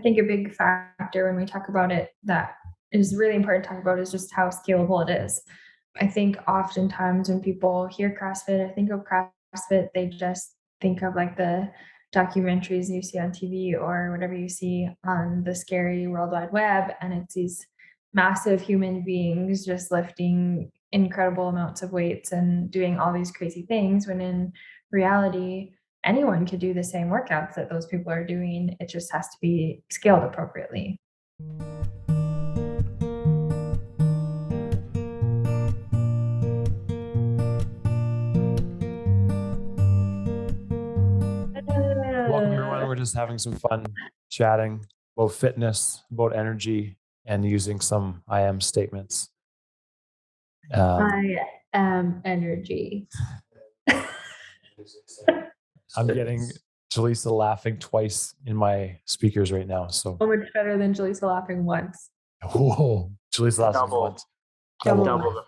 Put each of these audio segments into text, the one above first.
think a big factor when we talk about it that is really important to talk about is just how scalable it is. I think oftentimes when people hear CrossFit or think of CrossFit, they just think of like the documentaries you see on TV or whatever you see on the scary World Wide Web. And it's these massive human beings just lifting incredible amounts of weights and doing all these crazy things, when in reality, anyone could do the same workouts that those people are doing. It just has to be scaled appropriately. Welcome, everyone. We're just having some fun chatting about fitness, about energy, and using some I am statements. I am energy. I'm getting Jilisa laughing twice in my speakers right now. So much better than Jilisa laughing once. whoa, Jilisa laughing once. Double.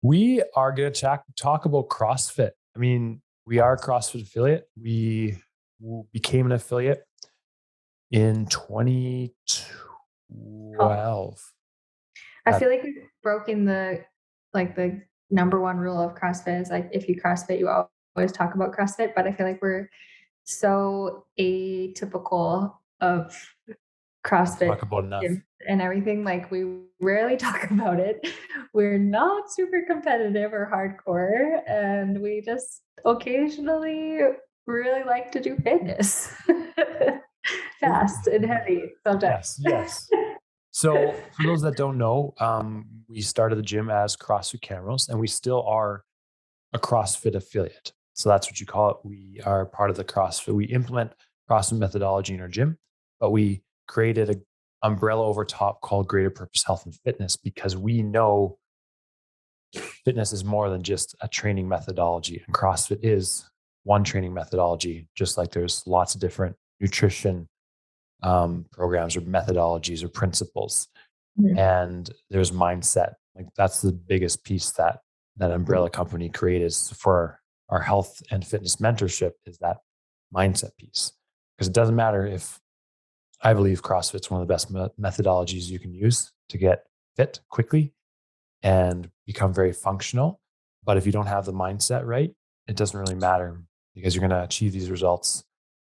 We are going to talk about CrossFit. I mean, we are a CrossFit affiliate. We became an affiliate in 2012. I feel like we've broken the number one rule of CrossFit is like, if you CrossFit, you always talk about CrossFit. But I feel like we're so atypical of CrossFit Talk about enough. and everything. Like, we rarely talk about it. We're not super competitive or hardcore, and we just occasionally really like to do fitness. Fast and heavy sometimes. Yes. So for those that don't know, we started the gym as CrossFit Camrose, and we still are a CrossFit affiliate. So that's what you call it. We are part of the CrossFit. We implement CrossFit methodology in our gym, but we created an umbrella over top called Greater Purpose Health and Fitness, because we know fitness is more than just a training methodology, and CrossFit is one training methodology, just like there's lots of different nutrition programs or methodologies or principles. Mhm. And there's mindset. Like, that's the biggest piece that umbrella company created for our health and fitness mentorship, is that mindset piece. Because it doesn't matter if, I believe CrossFit's one of the best methodologies you can use to get fit quickly and become very functional. But if you don't have the mindset right, it doesn't really matter, because you're going to achieve these results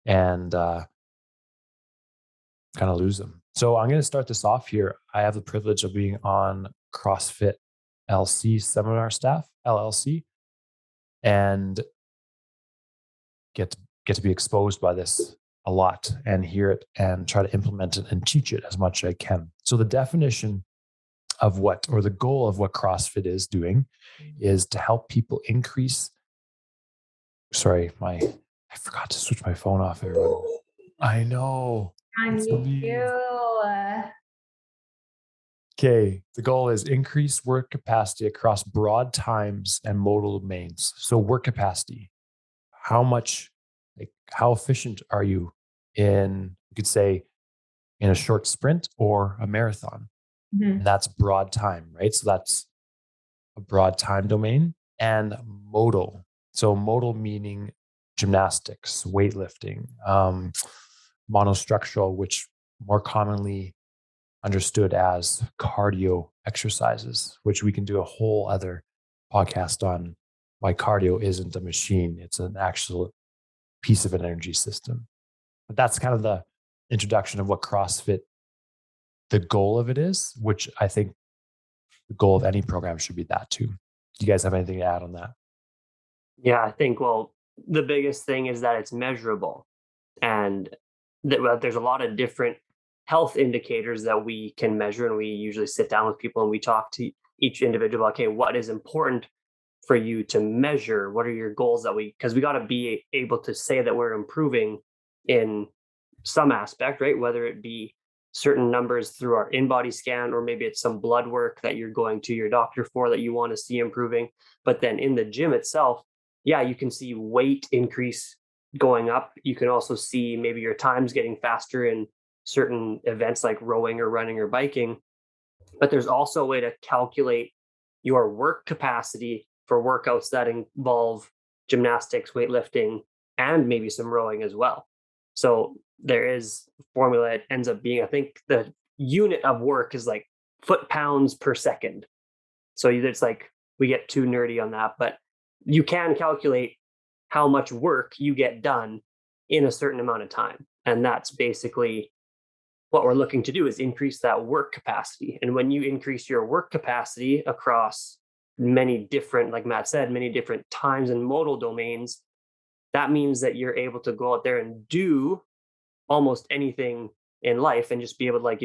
and kind of lose them. So I'm going to start this off here. I have the privilege of being on CrossFit LC seminar staff, LLC, and get to be exposed by this a lot and hear it and try to implement it and teach it as much as I can. So the definition of what, or the goal of what CrossFit is doing, is to help people increase. Sorry, I forgot to switch my phone off, everyone. I know. Okay, the goal is increase work capacity across broad times and modal domains. So work capacity, how efficient are you in, you could say, in a short sprint or a marathon? Mhm. And that's broad time, right? So that's a broad time domain. And modal. So modal meaning gymnastics, weightlifting, monostructural, which more commonly understood as cardio exercises, which we can do a whole other podcast on why cardio isn't a machine. It's an actual piece of an energy system. But that's kind of the introduction of what CrossFit, the goal of it is, which I think the goal of any program should be that too. Do you guys have anything to add on that? Yeah, I think, well, the biggest thing is that it's measurable, and that there's a lot of different health indicators that we can measure, and we usually sit down with people and we talk to each individual. Okay, what is important for you to measure? What are your goals because we got to be able to say that we're improving in some aspect, right? Whether it be certain numbers through our in-body scan, or maybe it's some blood work that you're going to your doctor for that you want to see improving. But then in the gym itself, yeah, you can see weight increase going up. You can also see maybe your times getting faster in certain events like rowing or running or biking. But there's also a way to calculate your work capacity for workouts that involve gymnastics, weightlifting, and maybe some rowing as well. So there is a formula. It ends up being, I think the unit of work is like foot-pounds per second. So it's like, we get too nerdy on that, but you can calculate how much work you get done in a certain amount of time. And that's basically what we're looking to do, is increase that work capacity. And when you increase your work capacity across many different, like Matt said, many different times and modal domains, that means that you're able to go out there and do almost anything in life and just be able to, like,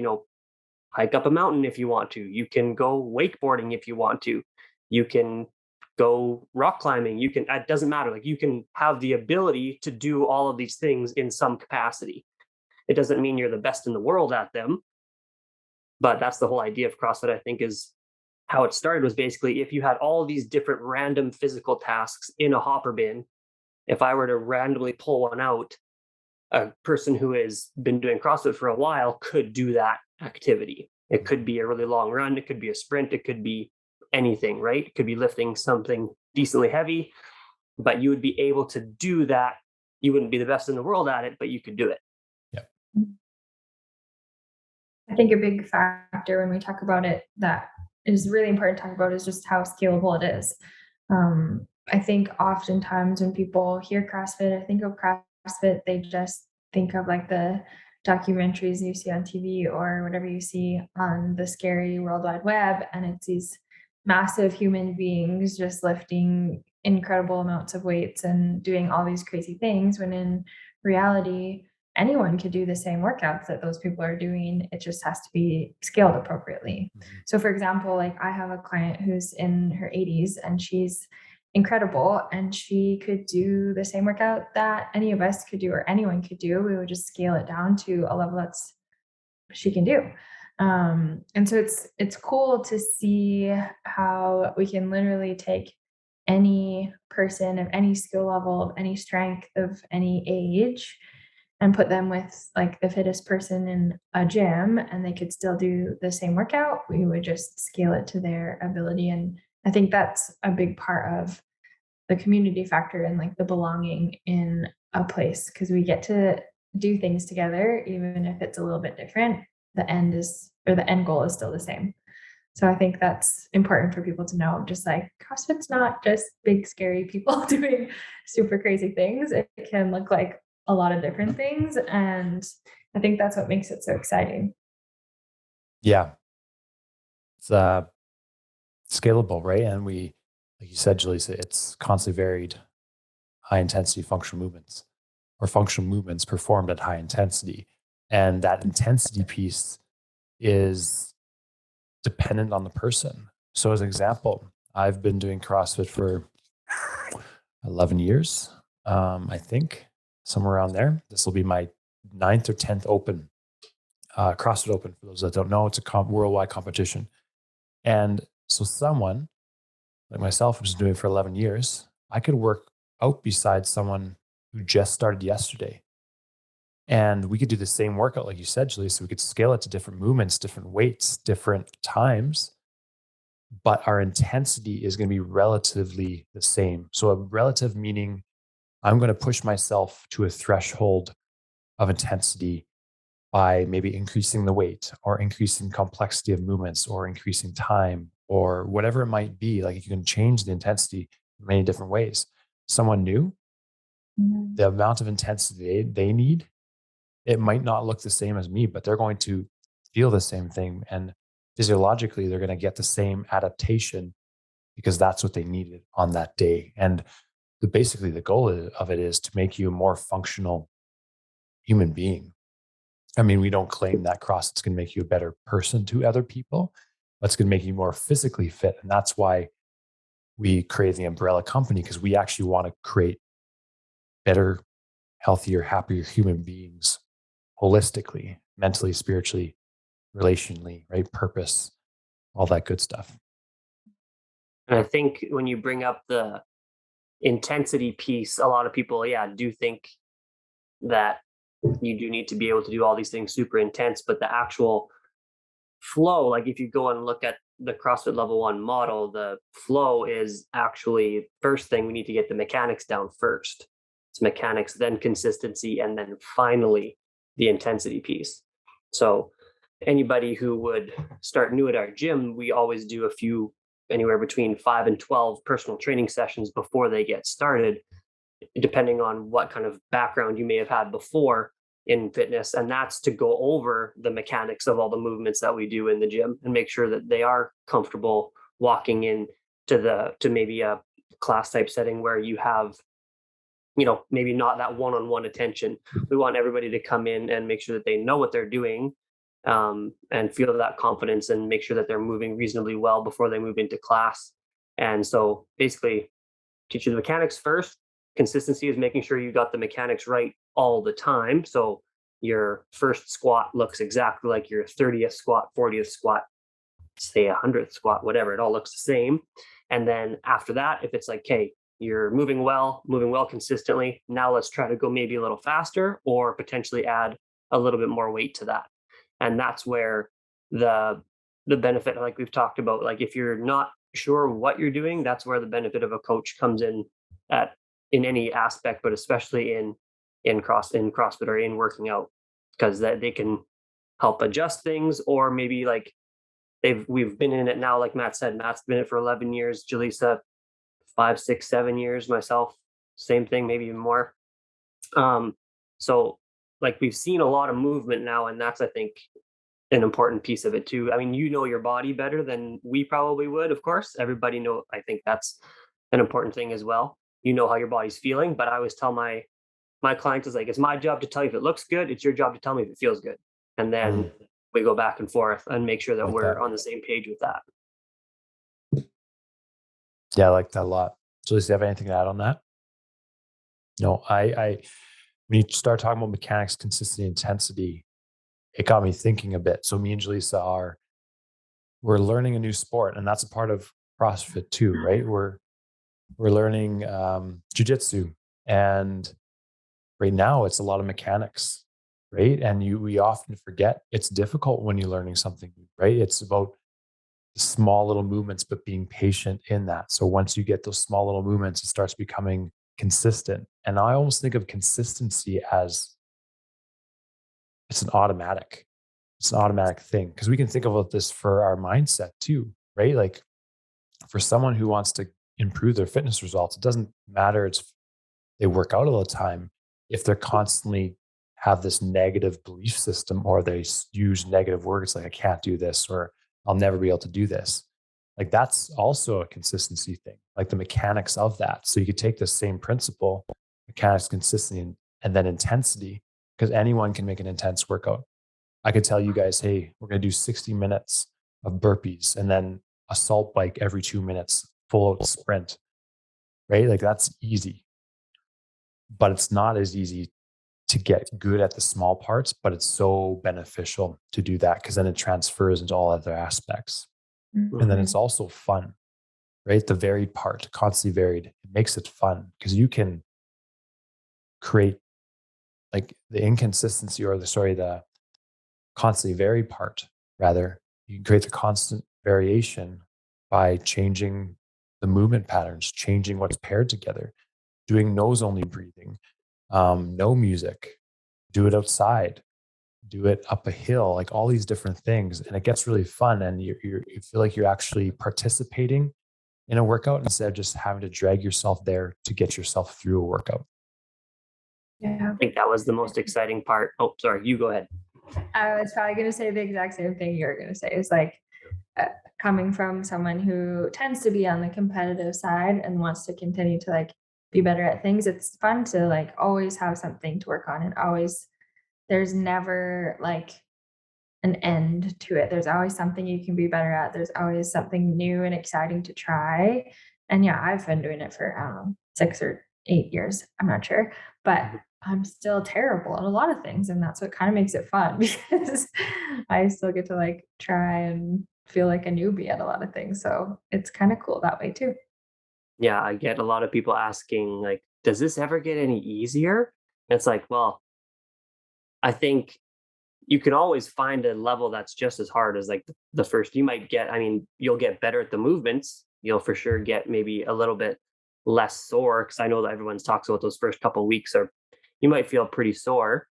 hike up a mountain if you want to. You can go wakeboarding if you want to. You can go rock climbing. It doesn't matter. Like, you can have the ability to do all of these things in some capacity. It doesn't mean you're the best in the world at them, but that's the whole idea of CrossFit, I think, is how it started was basically, if you had all these different random physical tasks in a hopper bin, if I were to randomly pull one out, a person who has been doing CrossFit for a while could do that activity. It could be a really long run, it could be a sprint, it could be anything, right? It could be lifting something decently heavy, but you would be able to do that. You wouldn't be the best in the world at it, but you could do it. Yeah. I think a big factor when we talk about it that is really important to talk about is just how scalable it is. I think oftentimes when people hear CrossFit, I think of CrossFit, they just think of like the documentaries you see on TV or whatever you see on the scary World Wide Web. And it's these massive human beings just lifting incredible amounts of weights and doing all these crazy things, when in reality, anyone could do the same workouts that those people are doing. It just has to be scaled appropriately. So for example, like I have a client who's in her 80s and she's incredible and she could do the same workout that any of us could do or anyone could do. We would just scale it down to a level that's she can do. And so it's cool to see how we can literally take any person of any skill level, of any strength, of any age, and put them with like the fittest person in a gym, and they could still do the same workout. We would just scale it to their ability. And I think that's a big part of the community factor and like the belonging in a place, because we get to do things together, even if it's a little bit different. The end goal is still the same. So I think that's important for people to know. Just like CrossFit's not just big, scary people doing super crazy things. It can look like a lot of different things. And I think that's what makes it so exciting. Yeah. It's scalable, right? And we, like you said, Jilisa, it's constantly varied high intensity functional movements or functional movements performed at high intensity. And that intensity piece is dependent on the person. So as an example, I've been doing CrossFit for 11 years, I think, somewhere around there. This will be my 9th or 10th open, CrossFit Open. For those that don't know, it's a worldwide competition. And so someone like myself, who's doing it for 11 years, I could work out beside someone who just started yesterday. And we could do the same workout, like you said, Julie. So we could scale it to different movements, different weights, different times, but our intensity is going to be relatively the same. So a relative meaning I'm going to push myself to a threshold of intensity by maybe increasing the weight or increasing complexity of movements or increasing time or whatever it might be. Like you can change the intensity in many different ways. Someone new, the amount of intensity they need, it might not look the same as me, but they're going to feel the same thing. And physiologically, they're going to get the same adaptation because that's what they needed on that day. And basically the goal of it is to make you a more functional human being. I mean, we don't claim that CrossFit's going to make you a better person to other people, but it's going to make you more physically fit. And that's why we created the umbrella company, because we actually want to create better, healthier, happier human beings holistically, mentally, spiritually, relationally, right? Purpose, all that good stuff. And I think when you bring up the intensity piece, a lot of people, do think that you do need to be able to do all these things super intense, but the actual flow, like if you go and look at the CrossFit level 1 model, the flow is actually first thing we need to get the mechanics down first. It's mechanics, then consistency, and then finally the intensity piece. So anybody who would start new at our gym, we always do a few, anywhere between 5 and 12 personal training sessions before they get started, depending on what kind of background you may have had before in fitness. And that's to go over the mechanics of all the movements that we do in the gym and make sure that they are comfortable walking in to maybe a class type setting where you have, maybe not that one-on-one attention. We want everybody to come in and make sure that they know what they're doing, and feel that confidence and make sure that they're moving reasonably well before they move into class. And so basically teach you the mechanics first. Consistency is making sure you got the mechanics right all the time. So your first squat looks exactly like your 30th squat, 40th squat, say 100th squat, whatever. It all looks the same. And then after that, if it's like, okay, you're moving well consistently, now let's try to go maybe a little faster or potentially add a little bit more weight to that. And that's where the benefit, like we've talked about, like if you're not sure what you're doing, that's where the benefit of a coach comes in any aspect, but especially in CrossFit or in working out, because that they can help adjust things, or maybe like we've been in it now, like Matt said. Matt's been in it for 11 years, Jilisa 5, 6, 7 years, myself same thing, maybe even more. So like we've seen a lot of movement now, and that's, I think, an important piece of it too. I mean, your body better than we probably would, of course. Everybody know, I think that's an important thing as well. You know how your body's feeling, but I always tell my clients is like, it's my job to tell you if it looks good. It's your job to tell me if it feels good. And then we go back and forth and make sure that we're on the same page with that. Yeah, I like that a lot. Jilisa, do you have anything to add on that? No, I when you start talking about mechanics, consistency, intensity, it got me thinking a bit. So me and Jilisa we're learning a new sport, and that's a part of CrossFit too, right? We're learning jujitsu, and right now it's a lot of mechanics, right? And we often forget it's difficult when you're learning something new, right? It's about the small little movements, but being patient in that. So once you get those small little movements, it starts becoming consistent. And I almost think of consistency as it's an automatic. It's an automatic thing, because we can think about this for our mindset too, right? Like for someone who wants to improve their fitness results, it doesn't matter they work out all the time. If they're constantly have this negative belief system, or they use negative words like I can't do this, or I'll never be able to do this, like that's also a consistency thing, like the mechanics of that. So you could take the same principle, mechanics, consistency, and then intensity, because anyone can make an intense workout. I could tell you guys, hey, we're going to do 60 minutes of burpees and then a salt bike every 2 minutes, full out sprint, right? Like that's easy, but it's not as easy to get good at the small parts, but it's so beneficial to do that, because then it transfers into all other aspects. Mm-hmm. And then it's also fun, right? The varied part, constantly varied, it makes it fun, because you can create like the inconsistency, or the constantly varied part, rather. You can create the constant variation by changing the movement patterns, changing what's paired together, doing nose only breathing, no music, do it outside, do it up a hill, like all these different things. And it gets really fun. And you feel like you're actually participating in a workout instead of just having to drag yourself there to get yourself through a workout. Yeah. I think that was the most exciting part. Oh, sorry, you go ahead. I was probably going to say the exact same thing you're going to say. Is like coming from someone who tends to be on the competitive side and wants to continue to like be better at things. It's fun to like always have something to work on, and always there's never like an end to it. There's always something you can be better at. There's always something new and exciting to try. And yeah, I've been doing it for, I don't know, 6 or 8 years. I'm not sure, but I'm still terrible at a lot of things. And that's what kind of makes it fun, because I still get to like try and feel like a newbie at a lot of things. So it's kind of cool that way too. Yeah, I get a lot of people asking, like, does this ever get any easier? And it's like, well, I think you can always find a level that's just as hard as like the first. You might get, I mean, you'll get better at the movements. You'll for sure get maybe a little bit less sore, because I know that everyone talks about those first couple of weeks, or you might feel pretty sore.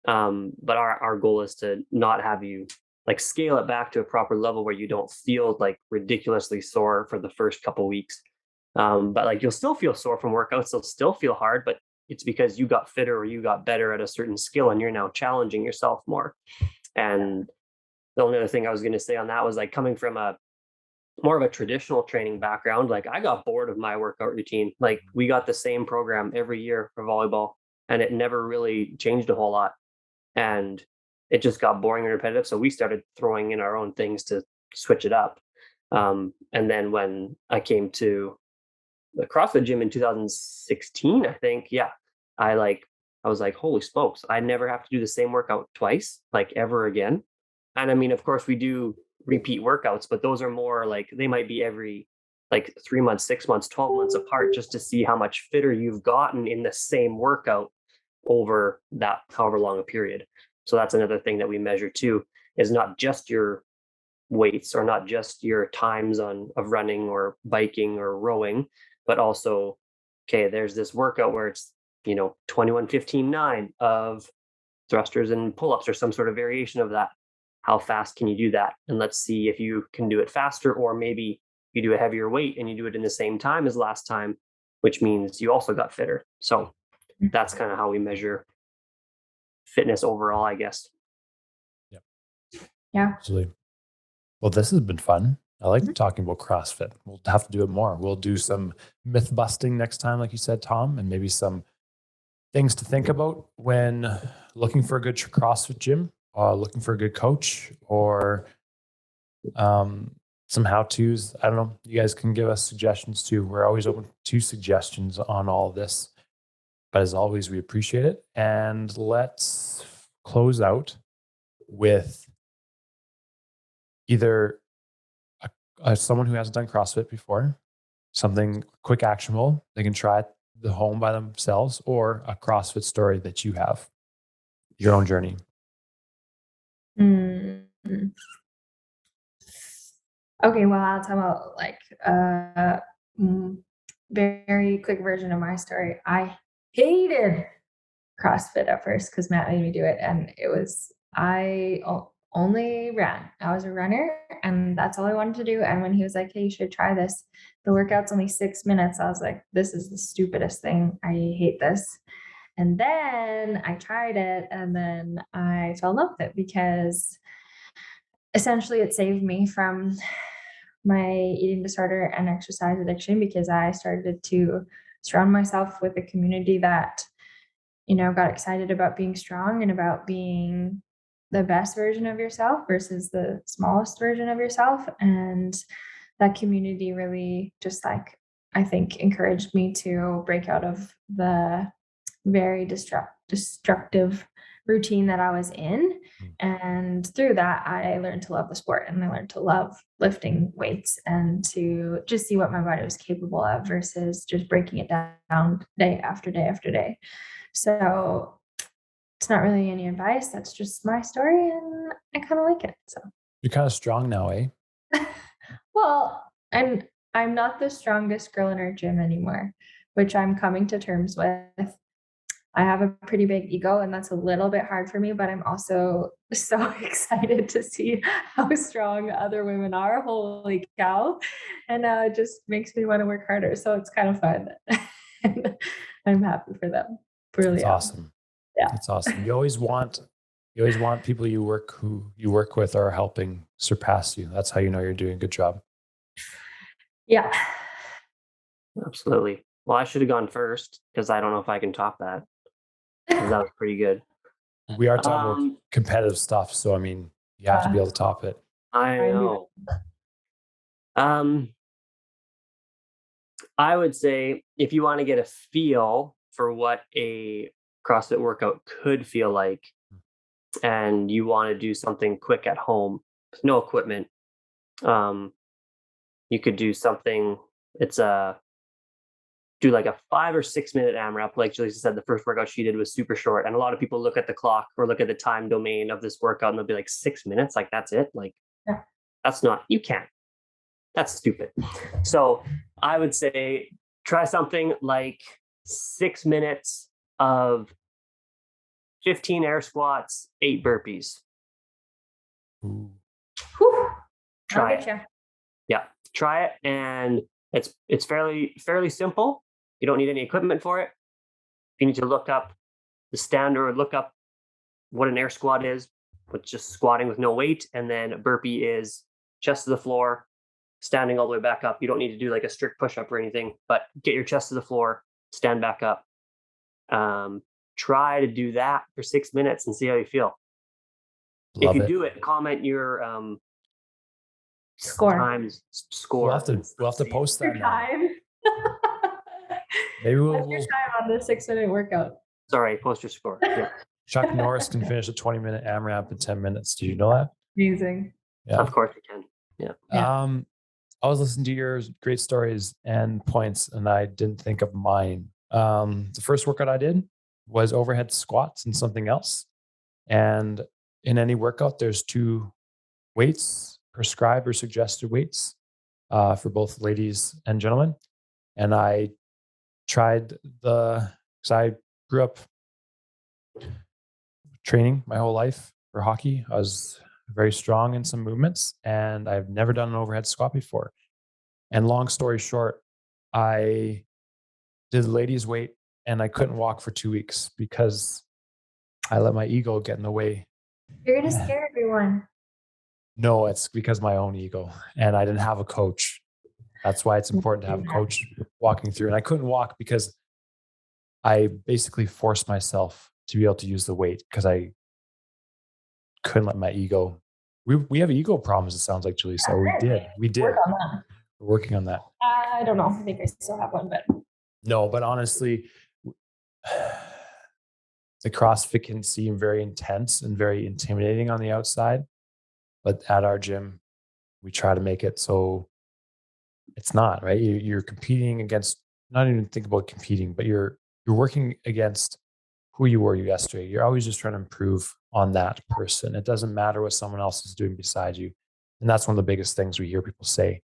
But our goal is to not have you like scale it back to a proper level where you don't feel like ridiculously sore for the first couple weeks. But like you'll still feel sore from workouts, they'll still feel hard, but it's because you got fitter or you got better at a certain skill and you're now challenging yourself more. And the only other thing I was going to say on that was like coming from a more of a traditional training background, like I got bored of my workout routine. Like we got the same program every year for volleyball and it never really changed a whole lot. And it just got boring and repetitive. So we started throwing in our own things to switch it up. And then when I came to the CrossFit gym in 2016, I think, yeah, I was like, holy smokes, I never have to do the same workout twice, like ever again. And I mean, of course, we do repeat workouts, but those are more like they might be every like 3 months, 6 months, 12 months apart, just to see how much fitter you've gotten in the same workout over that however long a period. So that's another thing that we measure too, is not just your weights or not just your times on of running or biking or rowing, but also, okay, there's this workout where it's, 21 15 9 of thrusters and pull-ups or some sort of variation of that. How fast can you do that? And let's see if you can do it faster, or maybe you do a heavier weight and you do it in the same time as last time, which means you also got fitter. So that's kind of how we measure fitness overall, I guess. Yeah. Yeah. Absolutely. Well, this has been fun. I like talking about CrossFit. We'll have to do it more. We'll do some myth busting next time, like you said, Tom, and maybe some things to think about when looking for a good CrossFit gym, looking for a good coach, or some how-tos. I don't know. You guys can give us suggestions too. We're always open to suggestions on all of this. But as always, we appreciate it. And let's close out with either someone who hasn't done CrossFit before, something quick actionable they can try at the home by themselves, or a CrossFit story that you have, your own journey. Mm-hmm. Okay, well, I'll tell about like very quick version of my story. I hated CrossFit at first because Matt made me do it, and it was only ran. I was a runner, and that's all I wanted to do. And when he was like, "Hey, you should try this," the workout's only 6 minutes. I was like, "This is the stupidest thing. I hate this." And then I tried it, and then I fell in love with it because essentially it saved me from my eating disorder and exercise addiction, because I started to surround myself with a community that, got excited about being strong and about being the best version of yourself versus the smallest version of yourself. And that community really just like, I think, encouraged me to break out of the very destructive routine that I was in. And through that, I learned to love the sport, and I learned to love lifting weights and to just see what my body was capable of versus just breaking it down day after day after day. So it's not really any advice. That's just my story, and I kind of like it. So You're kind of strong now, eh? well, I'm not the strongest girl in our gym anymore, which I'm coming to terms with. I have a pretty big ego, and that's a little bit hard for me, but I'm also so excited to see how strong other women are. Holy cow. And it just makes me want to work harder. So it's kind of fun. And I'm happy for them. Really. That's awesome. Yeah. That's awesome. You always want people you work with are helping surpass you. That's how you know you're doing a good job. Yeah. Absolutely. Well, I should have gone first because I don't know if I can top that. 'Cause that was pretty good. We are talking about competitive stuff, so I mean, you have to be able to top it. I know. I would say if you want to get a feel for what a CrossFit workout could feel like, and you want to do something quick at home, with no equipment, you could do something. It's do like a 5 or 6 minute AMRAP. Like Jilisa said, the first workout she did was super short. And a lot of people look at the clock or look at the time domain of this workout and they'll be like, 6 minutes? Like, that's it? Like, Yeah. That's not, you can't. That's stupid. So I would say try something like 6 minutes of 15 air squats, 8 burpees. Ooh. Whew. Try I'll it. get you. Yeah, try it, and it's fairly simple. You don't need any equipment for it. If you need to look up the standard, look up what an air squat is, which just squatting with no weight, and then a burpee is chest to the floor, standing all the way back up. You don't need to do like a strict push up or anything, but get your chest to the floor, stand back up. Try to do that for 6 minutes and see how you feel. If Love you it. do it, comment your Score. times score. We'll have to post Your that now. time. Maybe What's we'll your time on the 6-minute workout? Sorry, post your score. Yeah. Chuck Norris can finish a 20-minute AMRAP in 10 minutes. Did you know that? Amazing. Yeah. Of course you can. Yeah. I was listening to your great stories and points, and I didn't think of mine. The first workout I did was overhead squats and something else. And in any workout, there's 2 weights, prescribed or suggested weights, for both ladies and gentlemen. And I tried because I grew up training my whole life for hockey. I was very strong in some movements, and I've never done an overhead squat before. And long story short, I did the ladies' weight, and I couldn't walk for 2 weeks because I let my ego get in the way. You're going to scare everyone. No, it's because my own ego, and I didn't have a coach. That's why it's important to have a coach walking through. And I couldn't walk because I basically forced myself to be able to use the weight because I couldn't let my ego. We have ego problems, it sounds like, Jilisa. So we did. Work on that. We're working on that. I don't know. I think I still have one, but No, but honestly, the CrossFit can seem very intense and very intimidating on the outside. But at our gym, we try to make it so it's not, right? You're competing against, not even think about competing, but you're working against who you were yesterday. You're always just trying to improve on that person. It doesn't matter what someone else is doing beside you. And that's one of the biggest things we hear people say.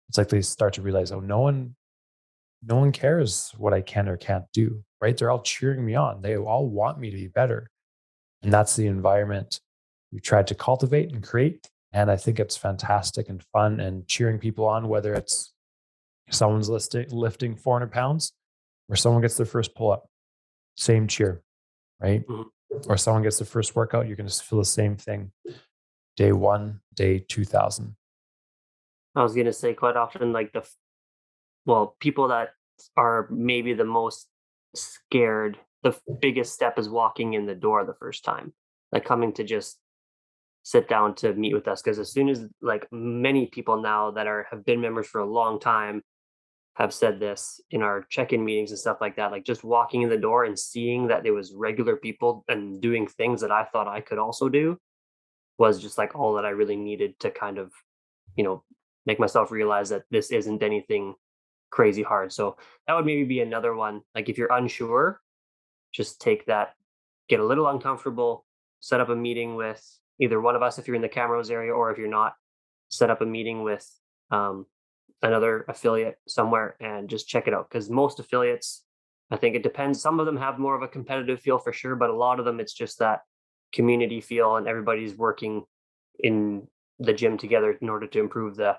It's like they start to realize, oh, no one cares what I can or can't do, right? They're all cheering me on. They all want me to be better. And that's the environment we tried to cultivate and create. And I think it's fantastic and fun, and cheering people on, whether it's someone's lifting 400 pounds or someone gets their first pull up, same cheer, right? Mm-hmm. Or someone gets their first workout, you're going to feel the same thing. Day 1, day 2000. I was going to say quite often, like people that are maybe the most scared, the biggest step is walking in the door the first time, like coming to just sit down to meet with us. Because as soon as, like, many people now that have been members for a long time have said this in our check-in meetings and stuff like that, like just walking in the door and seeing that there was regular people and doing things that I thought I could also do was just like all that I really needed to kind of, make myself realize that this isn't anything crazy hard. So that would maybe be another one. Like if you're unsure, just take that, get a little uncomfortable, set up a meeting with either one of us if you're in the Camrose area, or if you're not, set up a meeting with another affiliate somewhere and just check it out. Because most affiliates, I think it depends. Some of them have more of a competitive feel for sure, but a lot of them, it's just that community feel and everybody's working in the gym together in order to improve the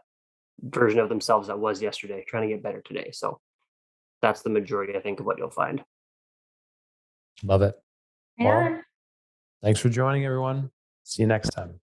version of themselves that was yesterday, trying to get better today. So that's the majority, I think, of what you'll find. Love it. yeah. Well, thanks for joining, everyone. See you next time.